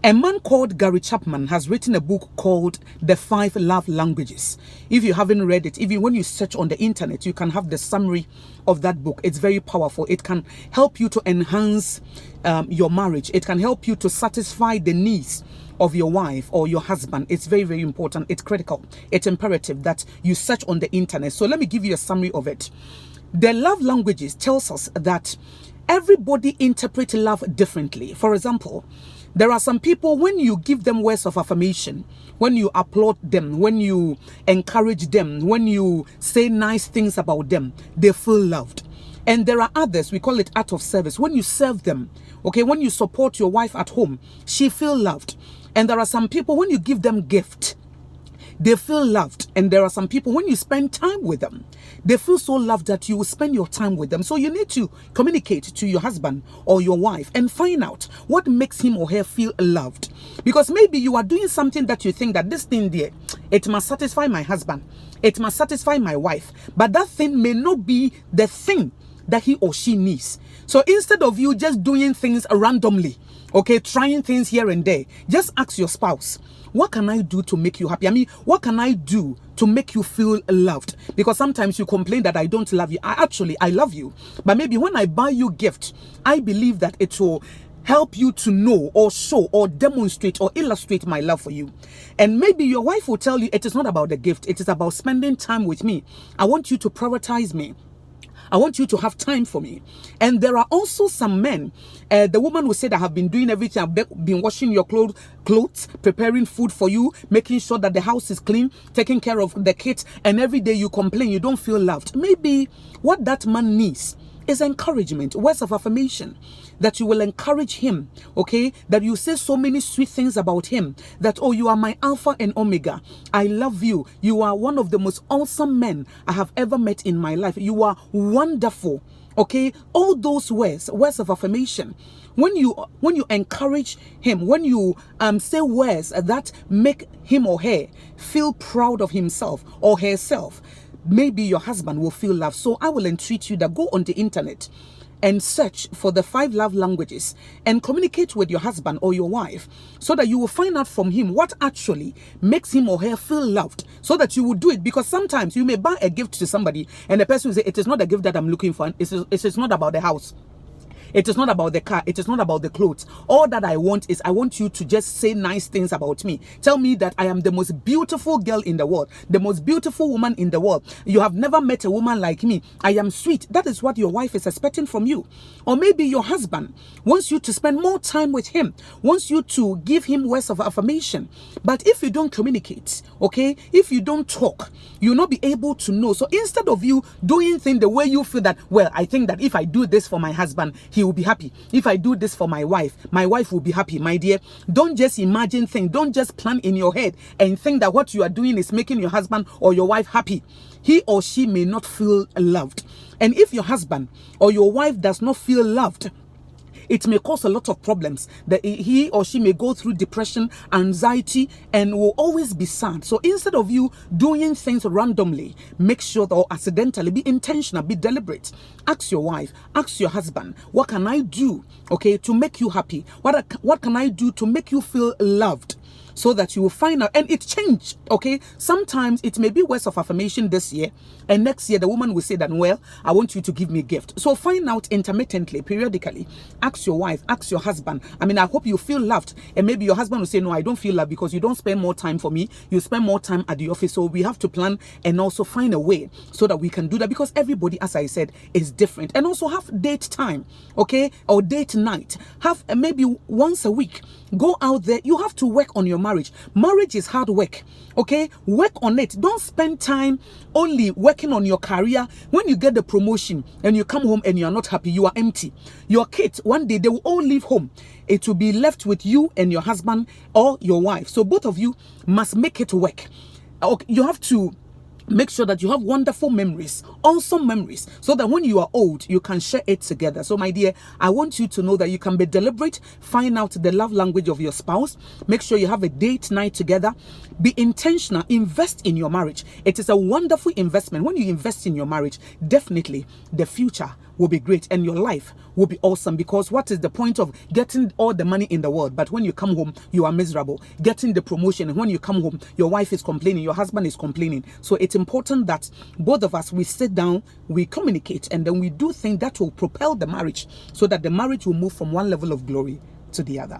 A man called Gary Chapman has written a book called The 5 Love Languages. If you haven't read it, even when you search on the internet, you can have the summary of that book. It's very powerful. It can help you to enhance your marriage. It can help you to satisfy the needs of your wife or your husband. It's very, very important. It's critical. It's imperative that you search on the internet. So let me give you a summary of it. The love languages tells us that everybody interprets love differently. For example, there are some people, when you give them words of affirmation, when you applaud them, when you encourage them, when you say nice things about them, they feel loved. And there are others, we call it act of service. When you serve them, okay, when you support your wife at home, she feels loved. And there are some people, when you give them gift, they feel loved. And there are some people, when you spend time with them, they feel so loved that you will spend your time with them. So you need to communicate to your husband or your wife and find out what makes him or her feel loved. Because maybe you are doing something that you think that this thing there, it must satisfy my husband, it must satisfy my wife, but that thing may not be the thing that he or she needs. So instead of you just doing things randomly, okay, trying things here and there, just ask your spouse, what can I do to make you happy? I mean, what can I do to make you feel loved? Because sometimes you complain that I don't love you. I love you. But maybe when I buy you gift, I believe that it will help you to know or show or demonstrate or illustrate my love for you. And maybe your wife will tell you it is not about the gift. It is about spending time with me. I want you to prioritize me. I want you to have time for me. And there are also some men, the woman will say that I have been doing everything. I've been washing your clothes, preparing food for you, making sure that the house is clean, taking care of the kids, and every day you complain, you don't feel loved. Maybe what that man needs is encouragement, words of affirmation, that you will encourage him, okay? That you say so many sweet things about him, that, oh, you are my Alpha and Omega. I love you. You are one of the most awesome men I have ever met in my life. You are wonderful, okay? All those words of affirmation. When you encourage him, when you say words that make him or her feel proud of himself or herself, maybe your husband will feel loved. So I will entreat you that go on the internet and search for the 5 love languages and communicate with your husband or your wife so that you will find out from him what actually makes him or her feel loved, so that you will do it. Because sometimes you may buy a gift to somebody and the person will say, it is not a gift that I'm looking for. It is not about the house. It is not about the car. It is not about the clothes. All that I want is I want you to just say nice things about me. Tell me that I am the most beautiful girl in the world, the most beautiful woman in the world. You have never met a woman like me. I am sweet. That is what your wife is expecting from you. Or maybe your husband wants you to spend more time with him, wants you to give him words of affirmation. But if you don't communicate, okay, if you don't talk, you'll not be able to know. So instead of you doing things the way you feel that, well, I think that if I do this for my husband, he will be happy. If I do this for my wife will be happy. My dear, don't just imagine things. Don't just plan in your head and think that what you are doing is making your husband or your wife happy. He or she may not feel loved. And if your husband or your wife does not feel loved, it may cause a lot of problems. That he or she may go through depression, anxiety, and will always be sad. So instead of you doing things randomly, make sure that, or accidentally, be intentional, be deliberate. Ask your wife, ask your husband, what can I do, okay, to make you happy? What can I do to make you feel loved? So that you will find out, and it changed, okay? Sometimes it may be words of affirmation this year, and next year the woman will say that, well, I want you to give me a gift. So find out intermittently, periodically. Ask your wife, ask your husband. I mean, I hope you feel loved. And maybe your husband will say, no, I don't feel loved because you don't spend more time for me. You spend more time at the office. So we have to plan and also find a way so that we can do that, because everybody, as I said, is different. And also have date time, okay? Or date night. Have maybe once a week. Go out there. You have to work on your marriage. Marriage is hard work, okay? Work on it. Don't spend time only working on your career. When you get the promotion and you come home and you are not happy, you are empty. Your kids, one day they will all leave home. It will be left with you and your husband or your wife. So both of you must make it work. Okay, you have to make sure that you have wonderful memories, awesome memories, so that when you are old, you can share it together. So my dear, I want you to know that you can be deliberate, find out the love language of your spouse, make sure you have a date night together, be intentional, invest in your marriage. It is a wonderful investment. When you invest in your marriage, definitely the future will be great and your life will be awesome. Because what is the point of getting all the money in the world, but when you come home, you are miserable? Getting the promotion, and when you come home, your wife is complaining, your husband is complaining. So it's important that both of us, we sit down, we communicate, and then we do things that will propel the marriage so that the marriage will move from one level of glory to the other.